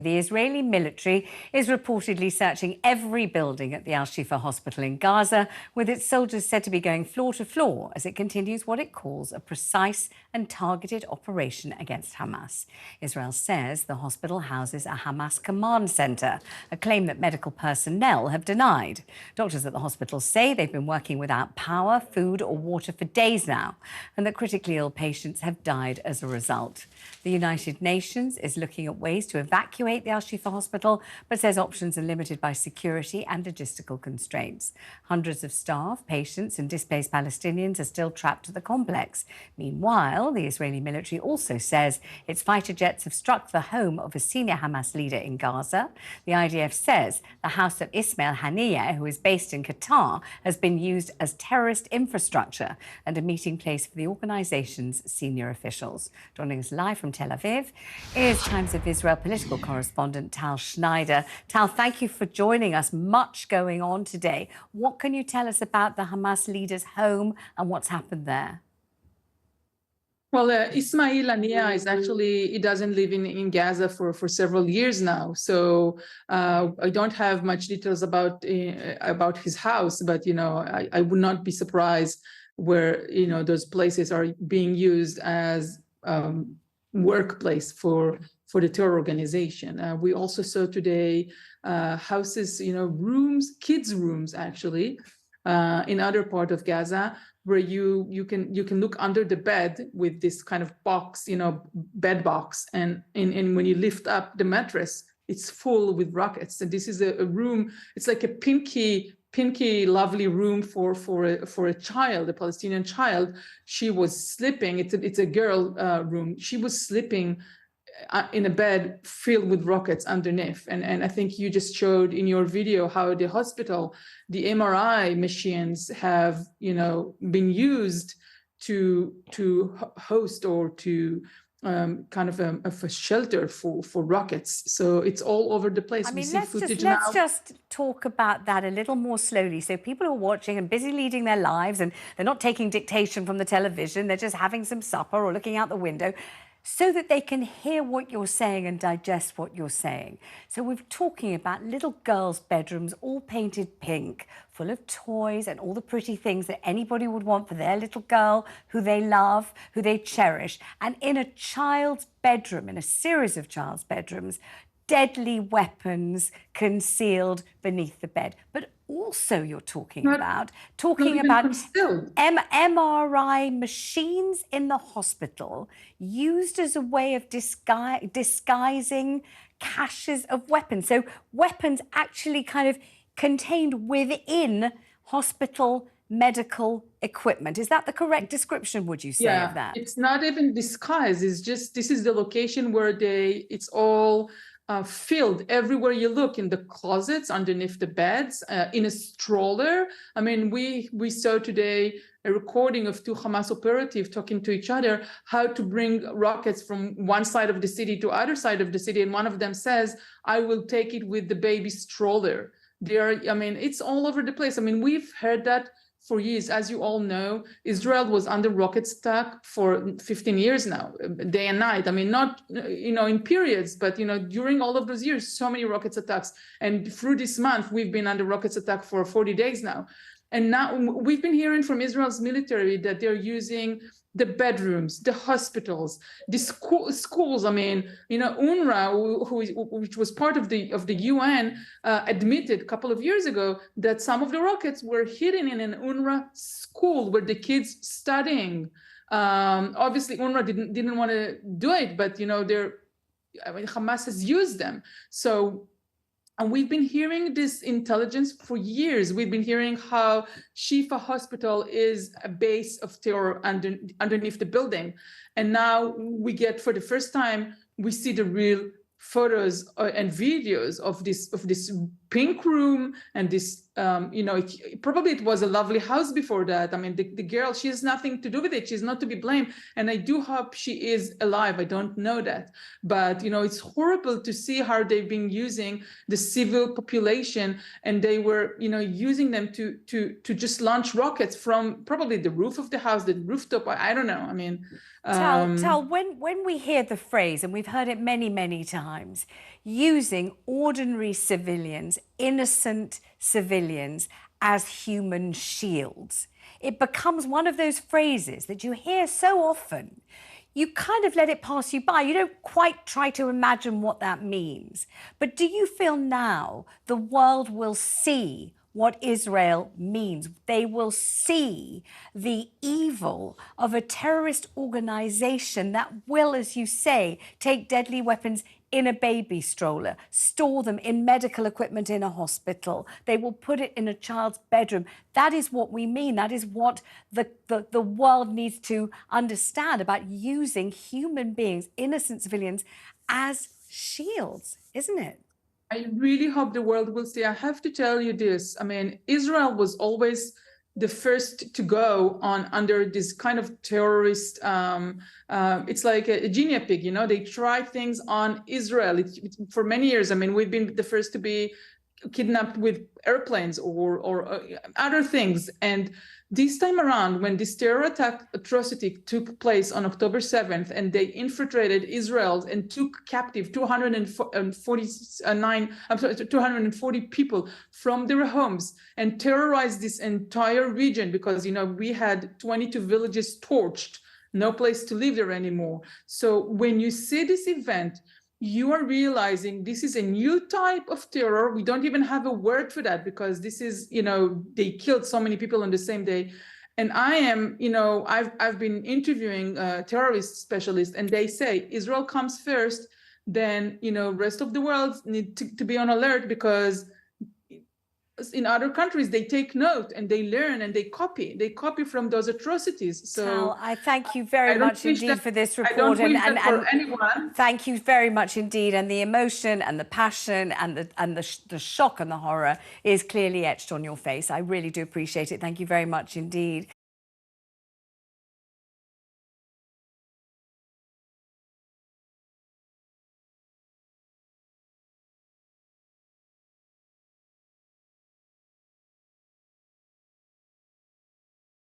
The Israeli military is reportedly searching every building at the Al-Shifa Hospital in Gaza, with its soldiers said to be going floor to floor as it continues what it calls a precise and targeted operation against Hamas. Israel says the hospital houses a Hamas command centre, a claim that medical personnel have denied. Doctors at the hospital say they've been working without power, food or water for days now, and that critically ill patients have died as a result. The United Nations is looking at ways to evacuate the Al-Shifa Hospital, but says options are limited by security and logistical constraints. Hundreds of staff, patients and displaced Palestinians are still trapped at the complex. Meanwhile, the Israeli military also says its fighter jets have struck the home of a senior Hamas leader in Gaza. The IDF says the house of Ismail Haniyeh, who is based in Qatar, has been used as terrorist infrastructure and a meeting place for the organization's senior officials. Joining us live from Tel Aviv is Times of Israel political correspondent Tal Schneider. Tal, thank you for joining us. Much going on today. What can you tell us about the Hamas leader's home and what's happened there? Well, Ismail Haniyeh is actually, he doesn't live in Gaza for several years now. So I don't have much details about his house, but, I would not be surprised where, those places are being used as workplace for the terror organization. We also saw today houses, rooms, kids' rooms, actually, in other part of Gaza, where you can look under the bed with this kind of box, bed box, and when you lift up the mattress, it's full with rockets. And this is a room. It's like a pinky, lovely room for a child, a Palestinian child. She was sleeping. It's a girl room. She was sleeping in a bed filled with rockets underneath. And I think you just showed in your video how the hospital, the MRI machines have, been used to host or to kind of a shelter for rockets. So it's all over the place. I mean, let's just talk about that a little more slowly. So people are watching and busy leading their lives, and they're not taking dictation from the television. They're just having some supper or looking out the window, so that they can hear what you're saying and digest what you're saying. So we're talking about little girls' bedrooms, all painted pink, full of toys and all the pretty things that anybody would want for their little girl, who they love, who they cherish. And in a child's bedroom, in a series of child's bedrooms, deadly weapons concealed beneath the bed. But also you're talking about MRI machines in the hospital used as a way of disguising caches of weapons. So weapons actually kind of contained within hospital medical equipment. Is that the correct description, would you say, of that? It's not even disguised. It's just, this is the location where it's all filled everywhere you look, in the closets, underneath the beds, in a stroller. I mean, we saw today a recording of two Hamas operatives talking to each other, how to bring rockets from one side of the city to other side of the city. And one of them says, I will take it with the baby stroller. It's all over the place. I mean, we've heard that for years. As you all know, Israel was under rocket attack for 15 years now, day and night. I mean, not, in periods, but, during all of those years, so many rocket attacks. And through this month, we've been under rocket attack for 40 days now. And now we've been hearing from Israel's military that they're using the bedrooms, the hospitals, the schools. I mean, UNRWA, which was part of the UN, admitted a couple of years ago that some of the rockets were hidden in an UNRWA school where the kids studying. Obviously, UNRWA didn't want to do it, but Hamas has used them. So. And we've been hearing this intelligence for years. We've been hearing how Shifa Hospital is a base of terror underneath the building. And now we get, for the first time, we see the real photos and videos of this pink room and this, you know, probably it was a lovely house before that. I mean, the girl, she has nothing to do with it. She's not to be blamed. And I do hope she is alive. I don't know that. But, you know, it's horrible to see how they've been using the civil population, and they were, you know, using them to just launch rockets from probably the roof of the house, the rooftop. I don't know. I mean, Tal, when we hear the phrase, and we've heard it many, many times, using ordinary civilians, innocent civilians, as human shields, it becomes one of those phrases that you hear so often. You kind of let it pass you by. You don't quite try to imagine what that means. But do you feel now the world will see what Israel means? They will see the evil of a terrorist organization that will, as you say, take deadly weapons in a baby stroller, store them in medical equipment in a hospital. They will put it in a child's bedroom. That is what we mean. That is what the world needs to understand about using human beings, innocent civilians, as shields, isn't it? I really hope the world will see. I have to tell you this. I mean, Israel was always the first to go on under this kind of terrorist. It's like a guinea pig, you know. They try things on Israel for many years. I mean, we've been the first to be kidnapped with airplanes or other things. And this time around, when this terror attack atrocity took place on October 7th, and they infiltrated Israel and took captive 240 people from their homes and terrorized this entire region, because, you know, we had 22 villages torched, no place to live there anymore. So when you see this event, you are realizing this is a new type of terror. We don't even have a word for that, because this is, you know, they killed so many people on the same day. And I am, you know, I've been interviewing terrorist specialists, and they say Israel comes first, then, you know, rest of the world need to be on alert, because in other countries they take note and they learn and they copy from those atrocities. So Tal, I thank you very much indeed for this report. I don't wish that for anyone. Thank you very much indeed. And the emotion and the passion and the shock and the horror is clearly etched on your face. I really do appreciate it. Thank you very much indeed.